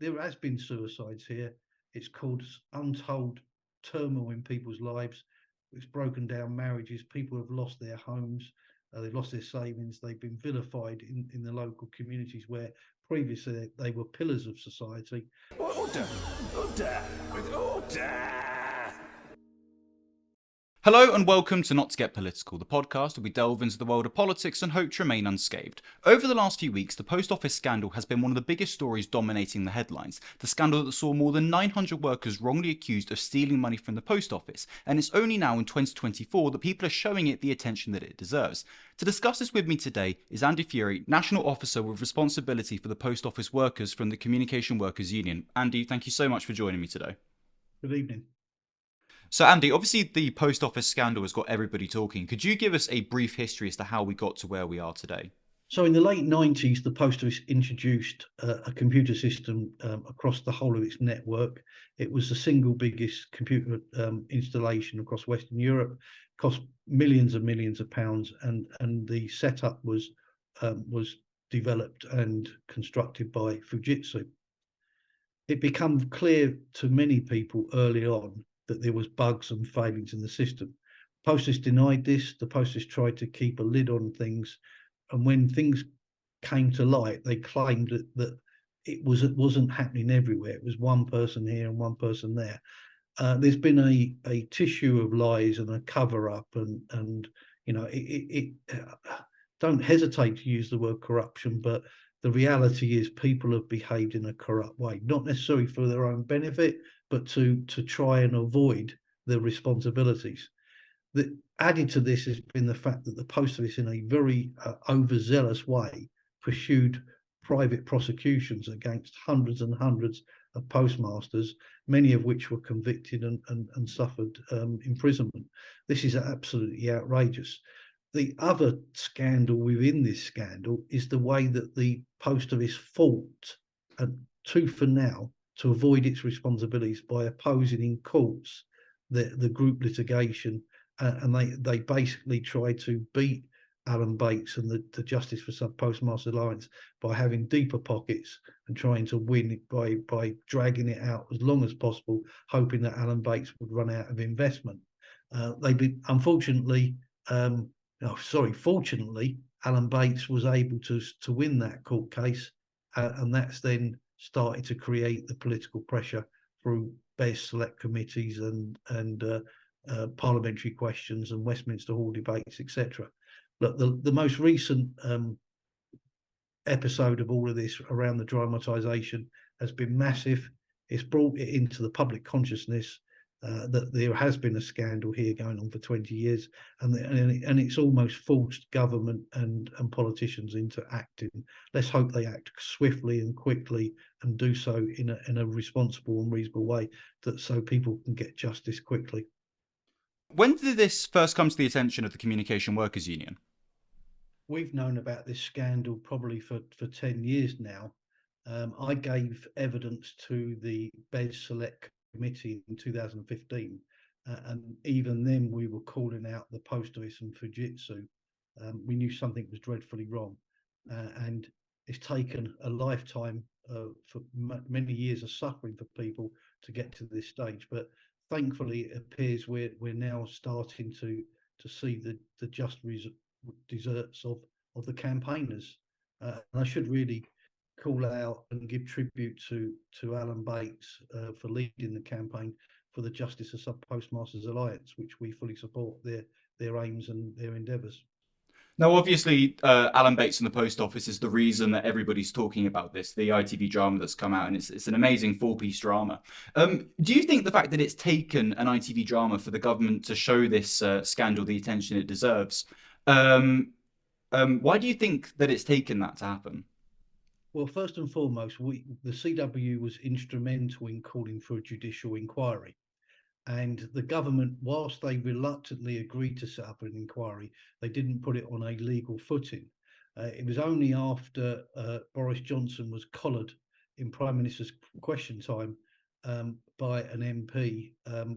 there has been suicides here. It's caused untold turmoil in people's lives. It's broken down marriages. People have lost their homes. They've lost their savings. They've been vilified in the local communities where previously they were pillars of society. Order! Order! Order! Hello and welcome to Not to Get Political, the podcast where we delve into the world of politics and hope to remain unscathed. Over the last few weeks, the post office scandal has been one of the biggest stories dominating the headlines. The scandal that saw more than 900 workers wrongly accused of stealing money from the post office, and it's only now in 2024 that people are showing it the attention that it deserves. To discuss this with me today is Andy Fury, National Officer with responsibility for the post office workers from the Communication Workers Union. Andy, thank you so much for joining me today. Good evening. So Andy, obviously the post office scandal has got everybody talking. Could you give us a brief history as to how we got to where we are today? So in the late 90s, the Post Office introduced a computer system across the whole of its network. It was the single biggest computer installation across Western Europe, cost millions and millions of pounds, and the setup was developed and constructed by Fujitsu. It became clear to many people early on that there was bugs and failings in the system. Post Office denied this. The Post Office tried to keep a lid on things, and when things came to light, they claimed that it wasn't happening everywhere. It was one person here and one person there. There's been a tissue of lies and a cover up, and you know don't hesitate to use the word corruption, but the reality is people have behaved in a corrupt way, not necessarily for their own benefit, but to try and avoid their responsibilities. That added to this has been the fact that the Post Office, in a very overzealous way, pursued private prosecutions against hundreds and hundreds of postmasters, many of which were convicted and suffered imprisonment. This is absolutely outrageous. The other scandal within this scandal is the way that the Post Office fought tooth and nail to avoid its responsibilities by opposing in courts the group litigation, and they basically tried to beat Alan Bates and the Justice for Sub Postmaster Alliance by having deeper pockets and trying to win it by dragging it out as long as possible, hoping that Alan Bates would run out of investment. Fortunately, Alan Bates was able to win that court case, and that's then started to create the political pressure through BES select committees and parliamentary questions and Westminster Hall debates, etc. Look, the most recent episode of all of this around the dramatisation has been massive. It's brought it into the public consciousness that there has been a scandal here going on for 20 years, and it's almost forced government and politicians into acting. Let's hope they act swiftly and quickly and do so in a responsible and reasonable way, so people can get justice quickly. When did this first come to the attention of the Communication Workers Union? We've known about this scandal probably for 10 years now. I gave evidence to the BES Select Committee in 2015, and even then we were calling out the Post Office and Fujitsu. We knew something was dreadfully wrong, and it's taken a lifetime for many years of suffering for people to get to this stage. But thankfully, it appears we're now starting to see the just deserts of the campaigners. And I should really call out and give tribute to Alan Bates for leading the campaign for the Justice of Sub Postmasters Alliance, which we fully support their aims and their endeavours. Now, obviously, Alan Bates and the Post Office is the reason that everybody's talking about this, the ITV drama that's come out, and it's an amazing 4-piece drama. Do you think the fact that it's taken an ITV drama for the government to show this scandal the attention it deserves, why do you think that it's taken that to happen? Well, first and foremost, the CW was instrumental in calling for a judicial inquiry. And the government, whilst they reluctantly agreed to set up an inquiry, they didn't put it on a legal footing. It was only after Boris Johnson was collared in Prime Minister's Question Time by an MP,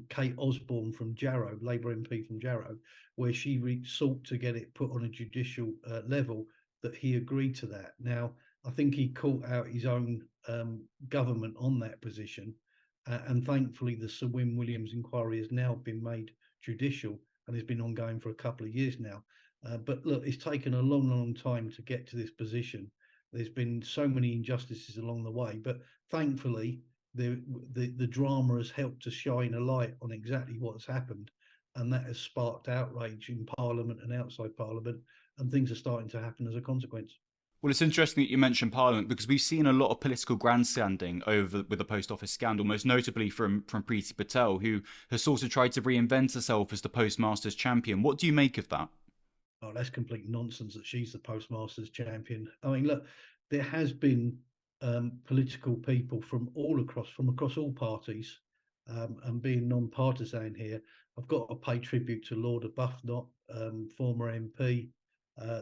Kate Osborne from Jarrow, Labour MP from Jarrow, where she sought to get it put on a judicial level, that he agreed to that. Now, I think he caught out his own government on that position. And thankfully, the Sir Win Williams inquiry has now been made judicial and has been ongoing for a couple of years now. But look, it's taken a long, long time to get to this position. There's been so many injustices along the way, but thankfully, the drama has helped to shine a light on exactly what's happened, and that has sparked outrage in Parliament and outside Parliament, and things are starting to happen as a consequence. Well, it's interesting that you mentioned Parliament because we've seen a lot of political grandstanding over with the post office scandal, most notably from Priti Patel, who has sort of tried to reinvent herself as the postmasters champion. What do you make of that? Oh, that's complete nonsense that she's the postmasters champion. I mean, look, there has been political people from across all parties, and being non-partisan here, I've got to pay tribute to Lord Arbuthnot, former MP.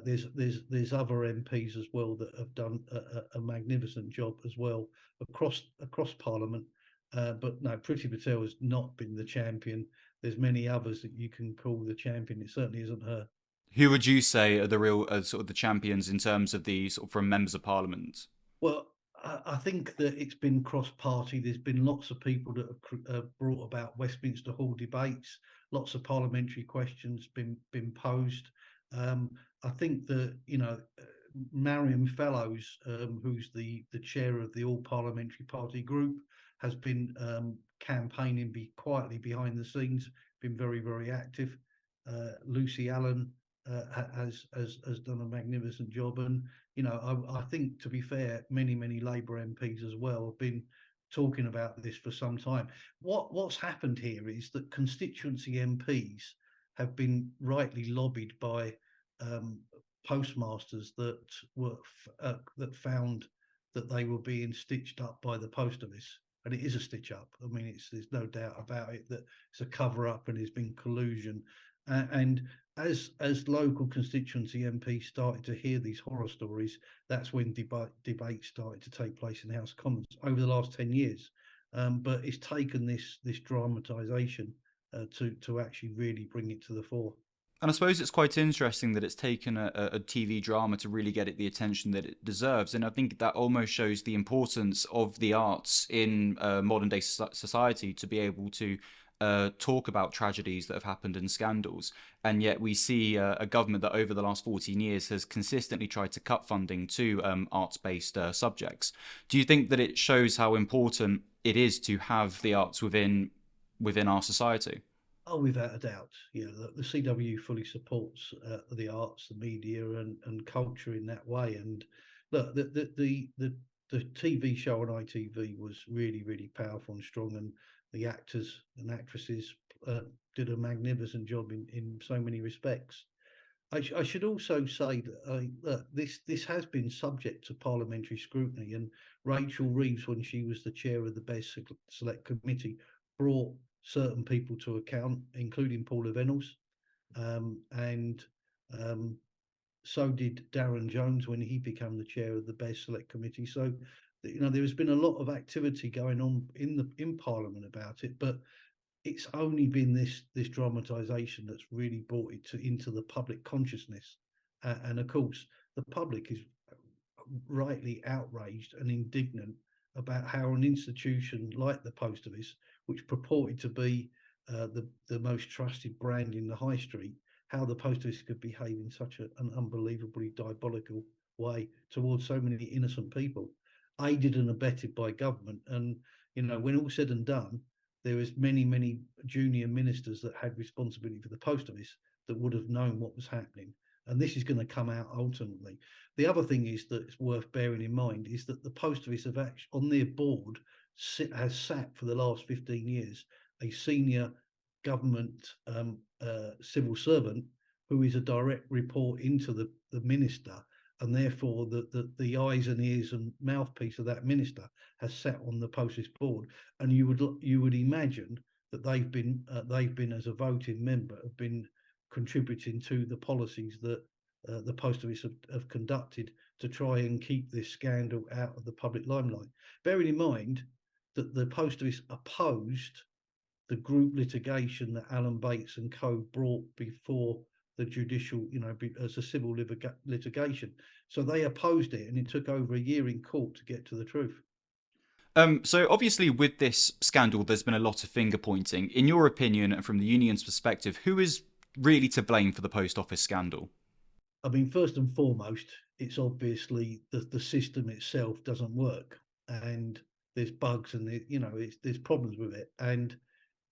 There's other MPs as well that have done a magnificent job as well across Parliament. But no, Priti Patel has not been the champion. There's many others that you can call the champion. It certainly isn't her. Who would you say are the real sort of the champions in terms of the sort of from members of parliament? Well, I think that it's been cross-party. There's been lots of people that have brought about Westminster Hall debates. Lots of parliamentary questions been posed. I think that Mariam Fellows, who's the chair of the All Parliamentary Party Group, has been campaigning quietly behind the scenes, been very active. Lucy Allen has done a magnificent job, and I think, to be fair, many Labour MPs as well have been talking about this for some time. What's happened here is that constituency MPs have been rightly lobbied by postmasters that found that they were being stitched up by the post office, and it is a stitch up. I mean, there's no doubt about it that it's a cover up and there's been collusion. And as local constituency MPs started to hear these horror stories, that's when debates started to take place in the House of Commons over the last 10 years. But it's taken this dramatisation to actually really bring it to the fore. And I suppose it's quite interesting that it's taken a TV drama to really get it the attention that it deserves. And I think that almost shows the importance of the arts in modern day society to be able to talk about tragedies that have happened and scandals. And yet we see a government that over the last 14 years has consistently tried to cut funding to arts-based subjects. Do you think that it shows how important it is to have the arts within our society? Oh, without a doubt. The CW fully supports the arts, the media, and culture in that way. And look, the TV show on ITV was really powerful and strong, and the actors and actresses did a magnificent job in so many respects. I should also say that this has been subject to parliamentary scrutiny, and Rachel Reeves, when she was the chair of the Best Select Committee, brought certain people to account, including Paula Venables, and so did Darren Jones when he became the chair of the Best Select Committee. So, there has been a lot of activity going on in Parliament about it, but it's only been this dramatisation that's really brought it into the public consciousness, and of course, the public is rightly outraged and indignant about how an institution like the Post Office, which purported to be the most trusted brand in the high street, how the Post Office could behave in such an unbelievably diabolical way towards so many innocent people, aided and abetted by government. And when all said and done, there was many junior ministers that had responsibility for the Post Office that would have known what was happening. And this is going to come out ultimately. The other thing is that it's worth bearing in mind is that the Post Office have actually, on their board, has sat for the last 15 years a senior government civil servant who is a direct report into the minister, and therefore the eyes and ears and mouthpiece of that minister has sat on the Post Office board. And you would imagine that they've been as a voting member, have been contributing to the policies that the Post Office have conducted to try and keep this scandal out of the public limelight. Bearing in mind that the Post Office opposed the group litigation that Alan Bates and co brought before the judicial, as a civil litigation, So they opposed it, and it took over a year in court to get to the truth. So obviously with this scandal, there's been a lot of finger pointing. In your opinion, and from the union's perspective, who is really to blame for the post office scandal? I mean, first and foremost, it's obviously the system itself doesn't work, and there's bugs, and there's problems with it. And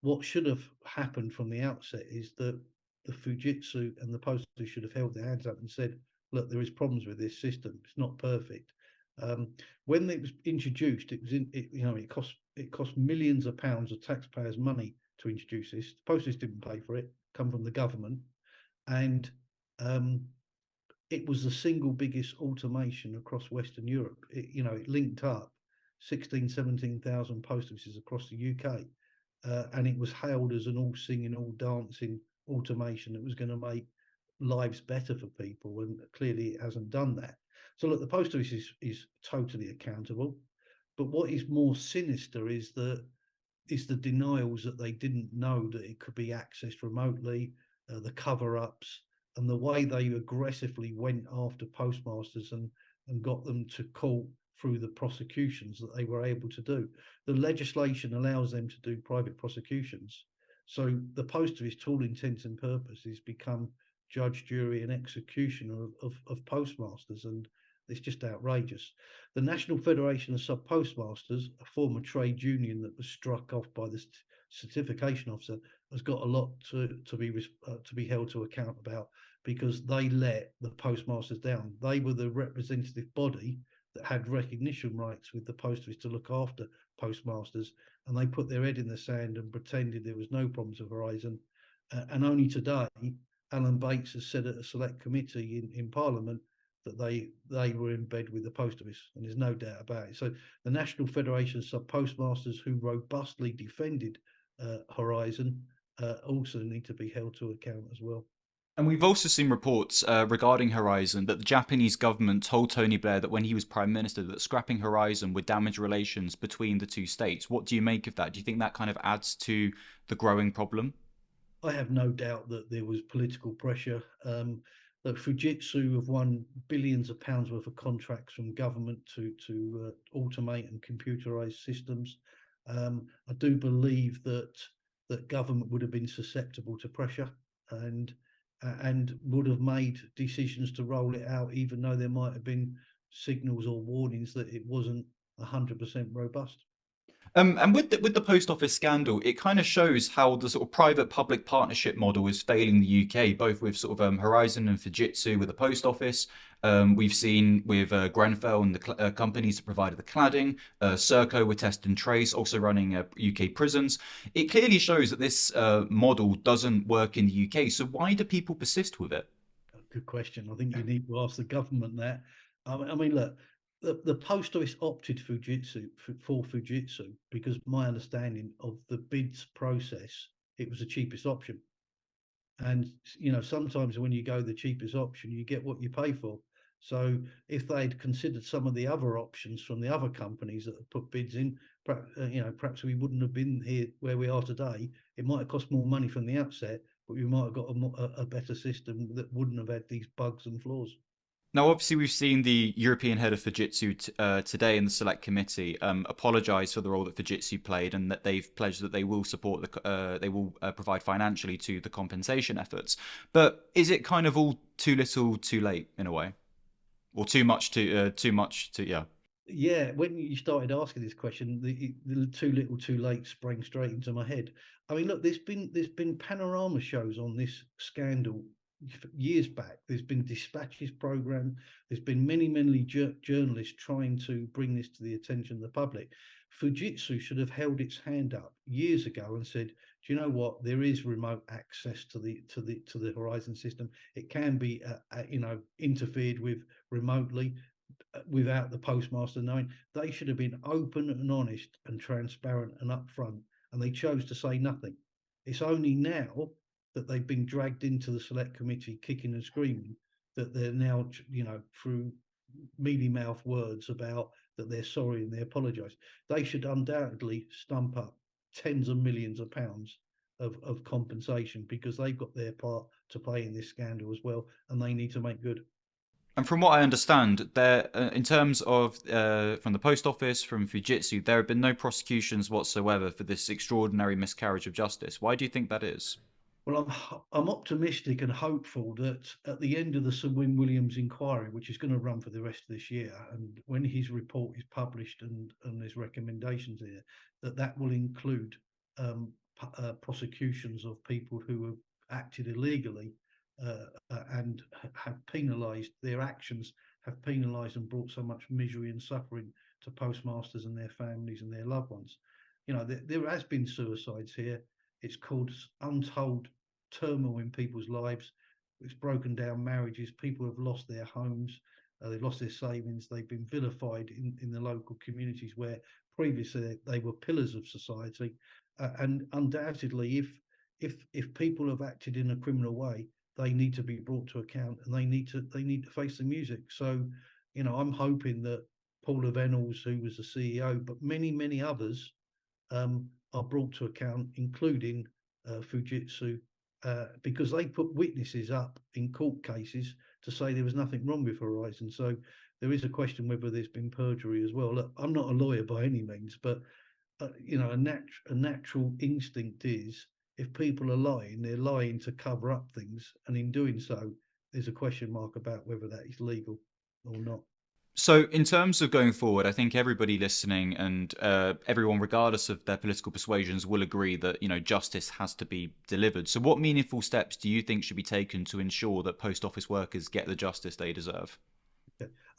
what should have happened from the outset is that the Fujitsu and the post office should have held their hands up and said, "Look, there is problems with this system. It's not perfect." Um, when it was introduced, it cost millions of pounds of taxpayers' money to introduce this. The post office didn't pay for it; come from the government, and um, it was the single biggest automation across Western Europe. It linked up 16, 17,000 post offices across the UK, and it was hailed as an all singing, all dancing automation that was going to make lives better for people, and clearly it hasn't done that. So look, the post office is totally accountable, but what is more sinister is the denials that they didn't know that it could be accessed remotely, the cover-ups, and the way they aggressively went after postmasters and got them to court through the prosecutions that they were able to do. The legislation allows them to do private prosecutions. So the post office, to all intents and purposes, become judge, jury, and executioner of postmasters, and it's just outrageous. The National Federation of Sub Postmasters, a former trade union that was struck off by the certification officer, has got a lot to be held to account about, because they let the postmasters down. They were the representative body that had recognition rights with the post office to look after postmasters, and they put their head in the sand and pretended there was no problems with Horizon. And only today, Alan Bates has said at a select committee in Parliament that they were in bed with the post office, and there's no doubt about it. So the National Federation of Sub Postmasters, who robustly defended Horizon, also need to be held to account as well. And we've also seen reports regarding Horizon that the Japanese government told Tony Blair that when he was Prime Minister that scrapping Horizon would damage relations between the two states. What do you make of that? Do you think that kind of adds to the growing problem? I have no doubt that there was political pressure. That Fujitsu have won billions of pounds worth of contracts from government to automate and computerize systems. I do believe that government would have been susceptible to pressure, and would have made decisions to roll it out, even though there might have been signals or warnings that it wasn't 100% robust. And with the post office scandal, it kind of shows how the sort of private public partnership model is failing the UK, both with sort of Horizon and Fujitsu with the post office. We've seen with Grenfell and the companies that provided the cladding, Serco with Test and Trace, also running UK prisons. It clearly shows that this model doesn't work in the UK. So why do people persist with it? Good question. I think you need to ask the government that. I mean, look, the post office opted for Fujitsu because my understanding of the bids process, it was the cheapest option. And sometimes when you go the cheapest option, you get what you pay for. So if they'd considered some of the other options from the other companies that have put bids in, perhaps we wouldn't have been here where we are today. It might have cost more money from the outset, but we might have got a better system that wouldn't have had these bugs and flaws. Now, obviously, we've seen the European head of Fujitsu today in the Select Committee apologise for the role that Fujitsu played, and that they've pledged that they will support they will provide financially to the compensation efforts. But is it kind of all too little, too late in a way, or too much to yeah? Yeah, when you started asking this question, the too little, too late sprang straight into my head. I mean, look, there's been panorama shows on this scandal years back. There's been dispatches program. There's been many journalists trying to bring this to the attention of the public. Fujitsu should have held its hand up years ago and said, "Do you know what? There is remote access to the Horizon system. It can be interfered with remotely." Without the postmaster knowing. They should have been open and honest and transparent and upfront, and they chose to say nothing. It's only now that they've been dragged into the select committee kicking and screaming that they're now, through mealy mouth words about that they're sorry and they apologise. They should undoubtedly stump up tens of millions of pounds of compensation, because they've got their part to play in this scandal as well, and they need to make good. And from what I understand, there, in terms of from the post office, from Fujitsu, there have been no prosecutions whatsoever for this extraordinary miscarriage of justice. Why do you think that is? Well, I'm optimistic and hopeful that at the end of the Sir Win Williams inquiry, which is going to run for the rest of this year, and when his report is published and there's recommendations here, that will include prosecutions of people who have acted illegally and have penalised their actions, have penalised and brought so much misery and suffering to postmasters and their families and their loved ones. You know, there has been suicides here. It's caused untold turmoil in people's lives. It's broken down marriages. People have lost their homes. They've lost their savings. They've been vilified in the local communities where previously they were pillars of society. And undoubtedly, if people have acted in a criminal way, they need to be brought to account and they need to face the music. So, you know, I'm hoping that Paula Venables, who was the CEO, but many others are brought to account, including Fujitsu, because they put witnesses up in court cases to say there was nothing wrong with Horizon. So there is a question whether there's been perjury as well. Look, I'm not a lawyer by any means, but you know, a natural instinct is if people are lying, they're lying to cover up things, and in doing so, there's a question mark about whether that is legal or not. So, in terms of going forward, I think everybody listening and everyone, regardless of their political persuasions, will agree that justice has to be delivered. So, what meaningful steps do you think should be taken to ensure that post office workers get the justice they deserve?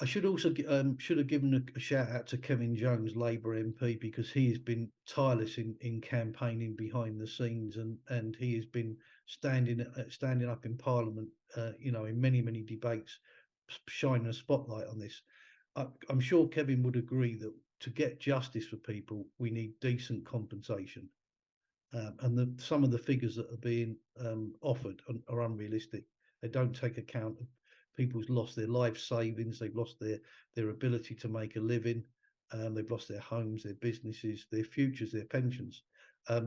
I should also should have given a shout out to Kevin Jones, Labour MP, because he has been tireless in campaigning behind the scenes, and he has been standing up in Parliament, in many debates, shining a spotlight on this. I'm sure Kevin would agree that to get justice for people, we need decent compensation, and some of the figures that are being offered are unrealistic. They don't take account of people's lost their life savings, they've lost their ability to make a living, they've lost their homes, their businesses, their futures, their pensions.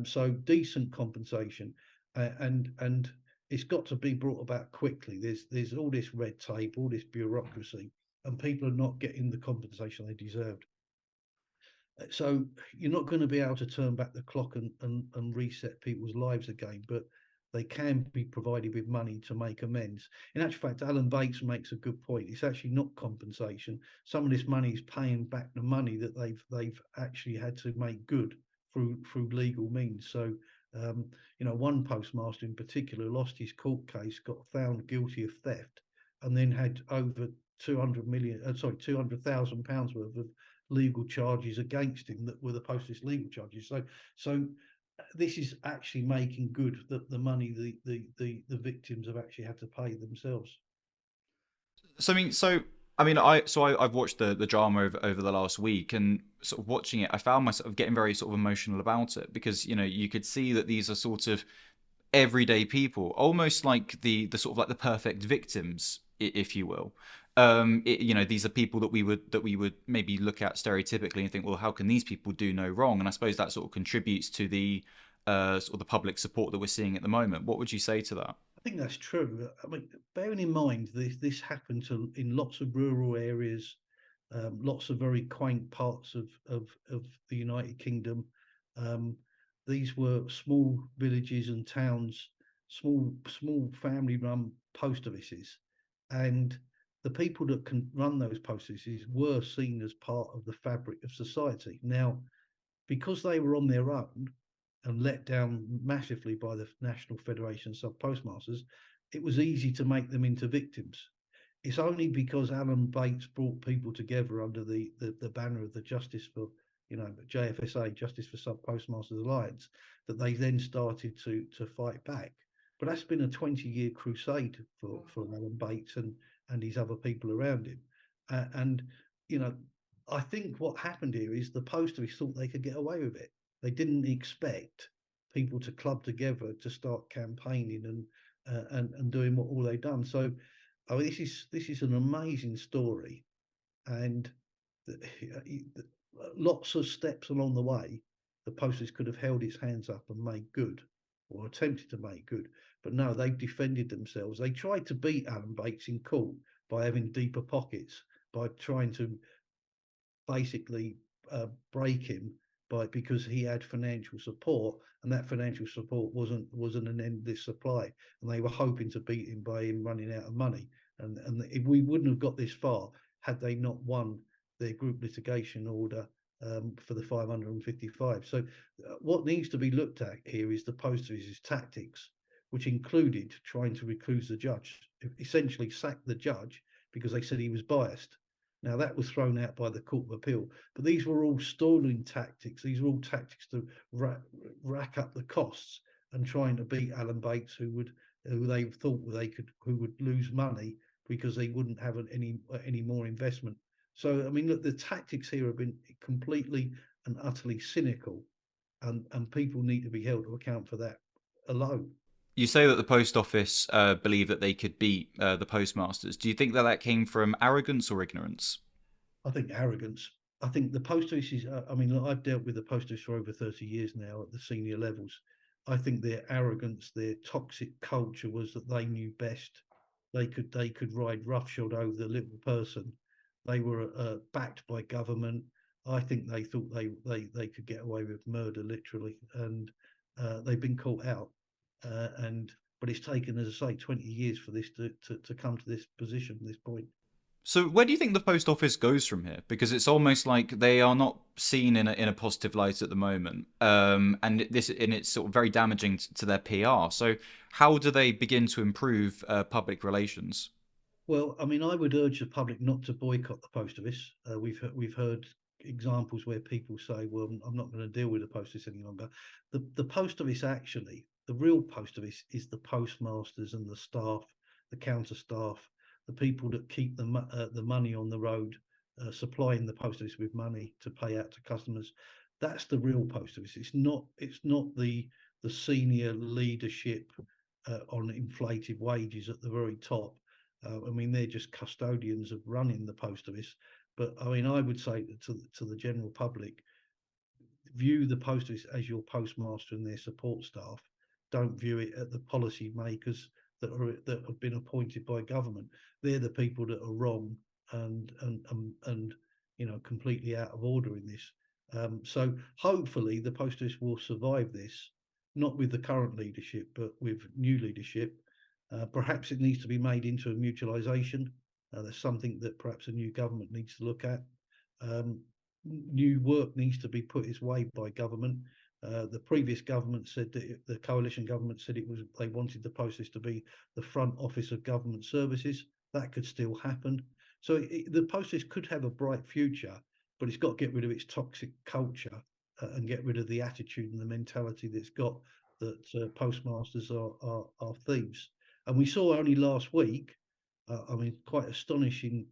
So decent compensation, and it's got to be brought about quickly. There's all this red tape, all this bureaucracy, and people are not getting the compensation they deserved. So you're not going to be able to turn back the clock and reset people's lives again, but they can be provided with money to make amends. In actual fact, Alan Bates makes a good point. It's actually not compensation. Some of this money is paying back the money that they've actually had to make good through legal means. So one postmaster in particular lost his court case, got found guilty of theft, and then had over 200,000 pounds worth of legal charges against him that were the post's legal charges. So this is actually making good the money the victims have actually had to pay themselves. I've watched the drama over the last week, and sort of watching it, I found myself getting very sort of emotional about it because you could see that these are sort of everyday people, almost like the sort of like the perfect victims, if you will. These are people that we would maybe look at stereotypically and think, well, how can these people do no wrong? And I suppose that sort of contributes to the sort of the public support that we're seeing at the moment. What would you say to that? I think that's true. I mean, bearing in mind this happened in lots of rural areas, lots of very quaint parts of the United Kingdom. Um, these were small villages and towns, small family-run post offices, and the people that can run those post offices were seen as part of the fabric of society. Now, because they were on their own and let down massively by the National Federation of Sub Postmasters, it was easy to make them into victims. It's only because Alan Bates brought people together under the banner of the Justice for, JFSA, Justice for Sub Postmasters Alliance, that they then started to fight back. But that's been a 20-year crusade for Alan Bates and these other people around him. And, I think what happened here is the post office thought they could get away with it. They didn't expect people to club together to start campaigning and doing what all they've done. So, this is an amazing story, and lots of steps along the way, the post office could have held its hands up and made good, or attempted to make good. But no, they've defended themselves. They tried to beat Alan Bates in court, by having deeper pockets, by trying to basically break him because he had financial support, and that financial support wasn't an endless supply, and they were hoping to beat him by him running out of money. And if we wouldn't have got this far had they not won their group litigation order for the 555. So what needs to be looked at here is the post office's tactics, which included trying to recluse the judge, essentially sack the judge because they said he was biased. Now, that was thrown out by the Court of Appeal, but these were all stalling tactics. These were all tactics to rack up the costs and trying to beat Alan Bates, who they thought who would lose money because they wouldn't have any more investment. So, I mean, look, the tactics here have been completely and utterly cynical, and people need to be held to account for that alone. You say that the post office believe that they could beat the postmasters. Do you think that came from arrogance or ignorance? I think arrogance. I think the post office is, I mean, look, I've dealt with the post office for over 30 years now at the senior levels. I think their arrogance, their toxic culture was that they knew best. They could ride roughshod over the little person. They were backed by government. I think they thought they could get away with murder, literally, and they've been caught out. But it's taken, as I say, 20 years for this to come to this position, this point. So where do you think the post office goes from here? Because it's almost like they are not seen in a positive light at the moment, and it's sort of very damaging to their PR. So how do they begin to improve public relations? Well, I mean, I would urge the public not to boycott the post office. We've heard examples where people say, "Well, I'm not going to deal with the post office any longer." The post office, actually, the real post office is the postmasters and the staff, the counter staff, the people that keep the money on the road, supplying the post office with money to pay out to customers. That's the real post office. It's not the senior leadership on inflated wages at the very top. I mean, they're just custodians of running the post office. But I mean, I would say to the general public, view the post office as your postmaster and their support staff. Don't view it at the policy makers that have been appointed by government. They're the people that are wrong and completely out of order in this. So hopefully the post office will survive this, not with the current leadership, but with new leadership. Perhaps it needs to be made into a mutualisation. There's something that perhaps a new government needs to look at. New work needs to be put its way by government. The previous government said that the coalition government said they wanted the post office to be the front office of government services. That could still happen. So the post office could have a bright future, but it's got to get rid of its toxic culture and get rid of the attitude and the mentality that's got that postmasters are thieves. And we saw only last week, I mean, quite astonishing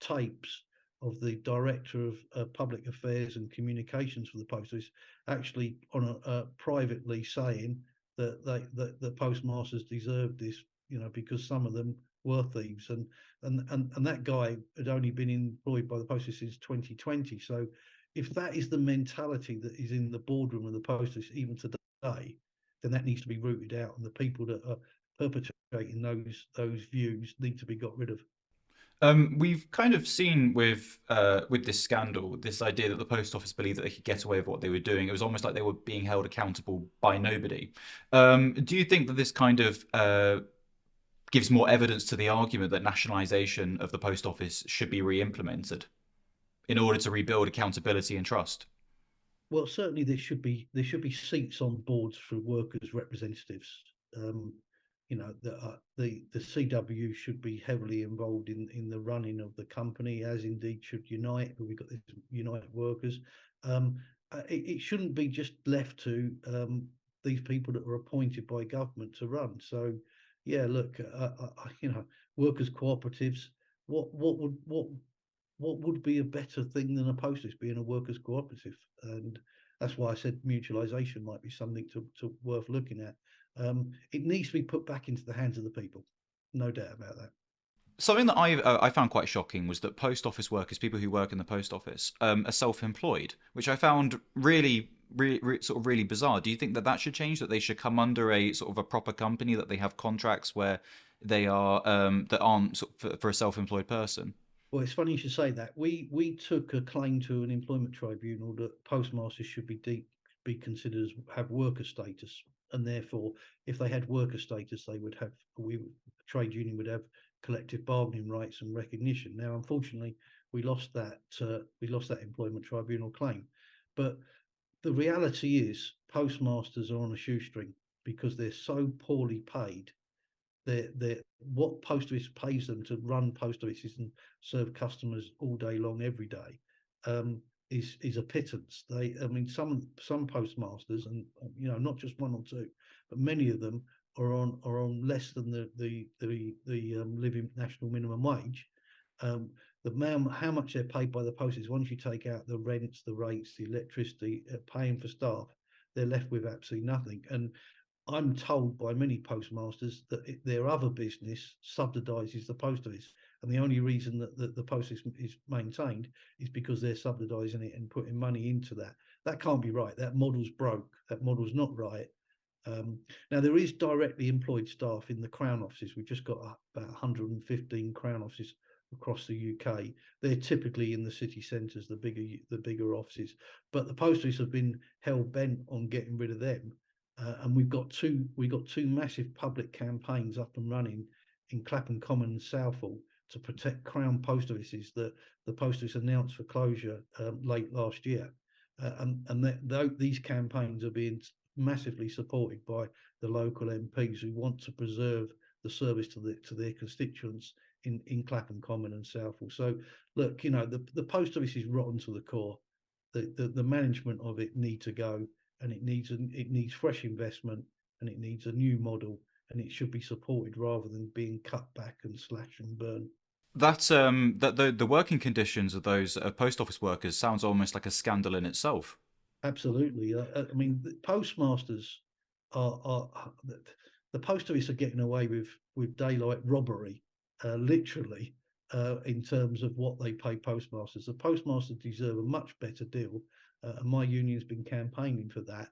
tapes of the director of public affairs and communications for the post office actually privately saying that the postmasters deserved this, because some of them were thieves, and that guy had only been employed by the post office since 2020. So if that is the mentality that is in the boardroom of the post office even today, then that needs to be rooted out, and the people that are perpetrating those views need to be got rid of. We've kind of seen with this scandal, this idea that the post office believed that they could get away with what they were doing. It was almost like they were being held accountable by nobody. Do you think that this kind of gives more evidence to the argument that nationalisation of the post office should be re-implemented in order to rebuild accountability and trust? Well, certainly there should be seats on boards for workers' representatives. The CW should be heavily involved in the running of the company, as indeed should Unite. We've got this Unite workers. It shouldn't be just left to these people that are appointed by government to run. So, yeah, look, workers' cooperatives. What would be a better thing than a post office being a workers' cooperative? And that's why I said mutualisation might be something to worth looking at. It needs to be put back into the hands of the people, no doubt about that. Something that I found quite shocking was that post office workers, people who work in the post office, are self-employed, which I found really really bizarre. Do you think that should change? That they should come under a sort of a proper company, that they have contracts where they are that aren't sort of for a self-employed person? Well, it's funny you should say that. We took a claim to an employment tribunal that postmasters should be considered as have worker status, and therefore, if they had worker status, they would have trade union would have collective bargaining rights and recognition. Now, unfortunately, we lost that employment tribunal claim, but the reality is postmasters are on a shoestring because they're so poorly paid. They're what post office pays them to run post offices and serve customers all day long, every day, is a pittance. I mean, some postmasters, and not just one or two, but many of them are on less than the living national minimum wage. How much they're paid by the post is once you take out the rents, the rates, the electricity, paying for staff, they're left with absolutely nothing. And I'm told by many postmasters that their other business subsidises the post office, and the only reason that the post office is maintained is because they're subsidising it and putting money into that. That can't be right. That model's broke. That model's not right. Now, there is directly employed staff in the Crown offices. We've just got about 115 Crown offices across the UK. They're typically in the city centres, the bigger offices. But the post office have been hell bent on getting rid of them. And we've got two massive public campaigns up and running in Clapham Common and Southall to protect Crown post offices that the post office announced for closure late last year. These campaigns are being massively supported by the local MPs who want to preserve the service to their constituents in Clapham Common and Southall. So look, the post office is rotten to the core. The management of it need to go, and it needs fresh investment, and it needs a new model, and it should be supported rather than being cut back and slash and burn. That's that the working conditions of those post office workers sounds almost like a scandal in itself. Absolutely. I mean, the postmasters are the post office are getting away with daylight robbery, literally, in terms of what they pay postmasters. The postmasters deserve a much better deal, and my union's been campaigning for that.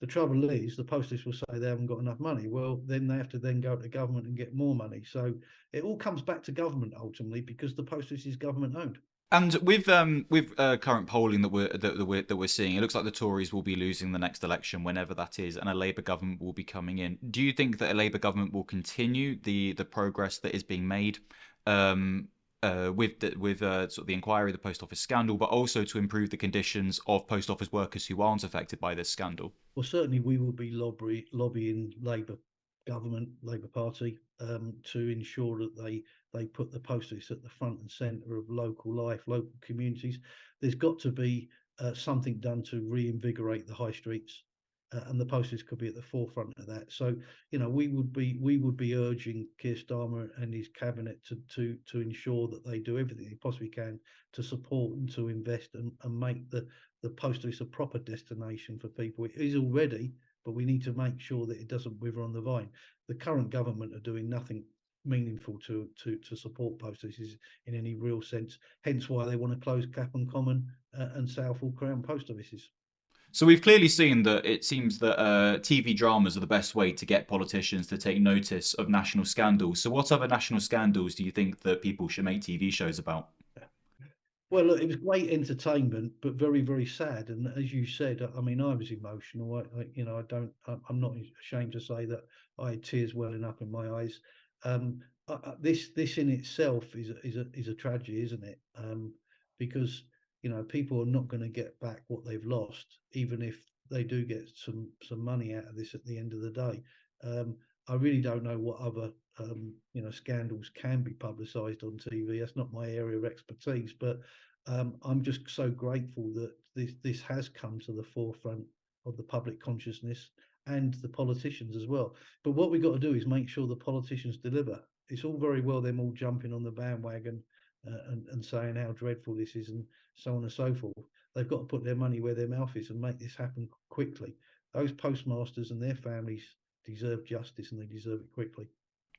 The trouble is, the post office will say they haven't got enough money. Well, then they have to then go to government and get more money. So it all comes back to government ultimately, because the post office is government owned. And with current polling that we're seeing, it looks like the Tories will be losing the next election, whenever that is, and a Labour government will be coming in. Do you think that a Labour government will continue the progress that is being made with sort of the inquiry, the post office scandal, but also to improve the conditions of post office workers who aren't affected by this scandal? Well, certainly we will be lobbying Labour government, Labour Party, to ensure that they put the post office at the front and centre of local life, local communities. There's got to be something done to reinvigorate the high streets, and the post office could be at the forefront of that. So, we would be urging Keir Starmer and his cabinet to ensure that they do everything they possibly can to support and to invest and make the post office a proper destination for people. It is already, but we need to make sure that it doesn't wither on the vine. The current government are doing nothing meaningful to support post offices in any real sense. Hence why they want to close Clapham Common and Southall Crown post offices. So we've clearly seen that it seems that TV dramas are the best way to get politicians to take notice of national scandals. So what other national scandals do you think that people should make TV shows about? Well, look, it was great entertainment, but very, very sad. And as you said, I mean, I was emotional. I'm not ashamed to say that I had tears welling up in my eyes. This in itself is a tragedy, isn't it? Because people are not going to get back what they've lost, even if they do get some money out of this at the end of the day. I really don't know what other scandals can be publicised on TV. That's not my area of expertise, but I'm just so grateful that this has come to the forefront of the public consciousness and the politicians as well. But what we've got to do is make sure the politicians deliver. It's all very well them all jumping on the bandwagon and saying how dreadful this is and so on and so forth. They've got to put their money where their mouth is and make this happen quickly. Those postmasters and their families deserve justice, and they deserve it quickly.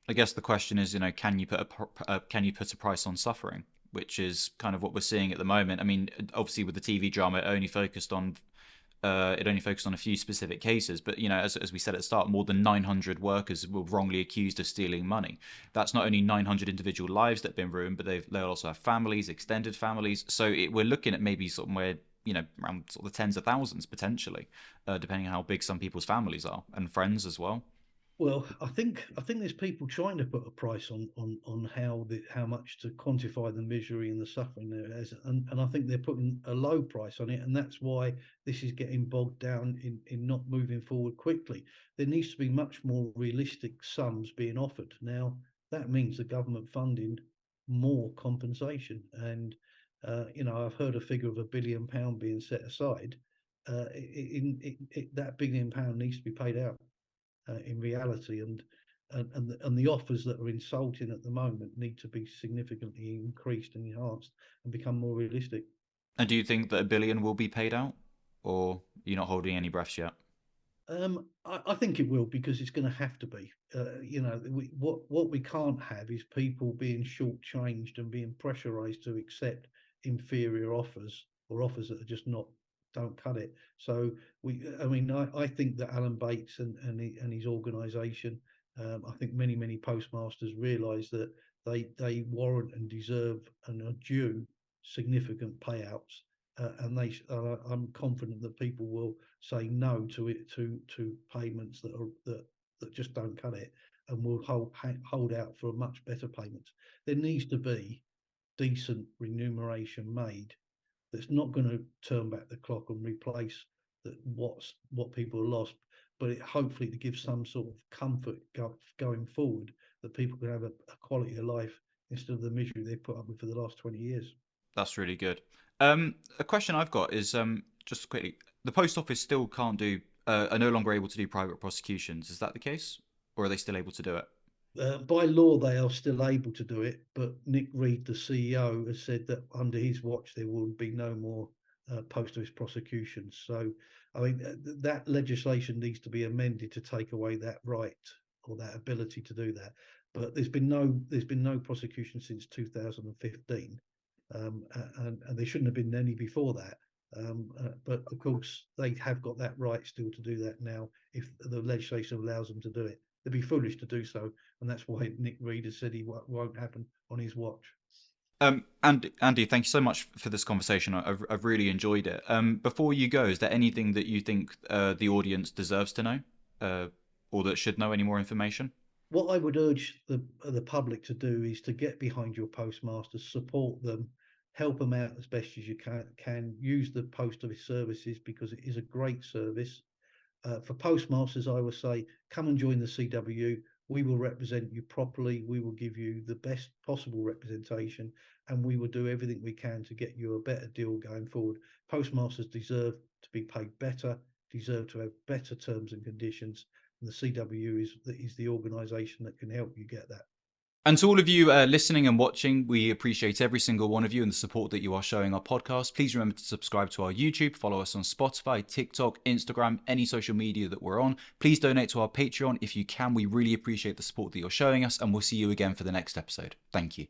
I guess the question is, can you put a price on suffering, which is kind of what we're seeing at the moment. I mean, obviously with the TV drama, it only focused on it only focused on a few specific cases, but as we said at the start, more than 900 workers were wrongly accused of stealing money. That's not only 900 individual lives that have been ruined, but they'll also have families, extended families. So we're looking at maybe somewhere around sort of the tens of thousands potentially, depending on how big some people's families are and friends as well. Well, I think there's people trying to put a price on how much to quantify the misery and the suffering there is, and I think they're putting a low price on it, and that's why this is getting bogged down in not moving forward quickly. There needs to be much more realistic sums being offered. Now, that means the government funding more compensation, and I've heard a figure of £1 billion being set aside. That £1 billion needs to be paid out. In reality, and the offers that are insulting at the moment need to be significantly increased and enhanced and become more realistic. And do you think that $1 billion will be paid out, or you're not holding any breaths yet? I think it will, because it's going to have to be. What we can't have is people being shortchanged and being pressurised to accept inferior offers, or offers that are just don't cut it. So I think that Alan Bates and his organisation, I think many postmasters realise that they warrant and deserve and are due significant payouts, and I'm confident that people will say no to payments that just don't cut it, and will hold out for a much better payment. There needs to be decent remuneration made that's not going to turn back the clock and replace what people lost, but hopefully to give some sort of comfort going forward, that people can have a quality of life instead of the misery they've put up with for the last 20 years. That's really good. A question I've got is, just quickly, the post office still can't do, are no longer able to do private prosecutions. Is that the case, or are they still able to do it? By law, they are still able to do it, but Nick Reed, the CEO, has said that under his watch there will be no more post office prosecutions. So, I mean, that legislation needs to be amended to take away that right, or that ability to do that. But there's been no prosecution since 2015, and there shouldn't have been any before that. But of course, they have got that right still to do that now, if the legislation allows them to do it. They'd be foolish to do so, and that's why Nick Reed has said he won't happen on his watch. Andy, thank you so much for this conversation. I've really enjoyed it. Before you go, is there anything that you think the audience deserves to know, or that should know any more information? What I would urge the public to do is to get behind your postmasters, support them, help them out as best as you can. Use the post office services, because it is a great service. For postmasters, I would say, come and join the CW. We will represent you properly. We will give you the best possible representation, and we will do everything we can to get you a better deal going forward. Postmasters deserve to be paid better, deserve to have better terms and conditions, and the CW is the organisation that can help you get that. And to all of you listening and watching, we appreciate every single one of you and the support that you are showing our podcast. Please remember to subscribe to our YouTube, follow us on Spotify, TikTok, Instagram, any social media that we're on. Please donate to our Patreon if you can. We really appreciate the support that you're showing us, and we'll see you again for the next episode. Thank you.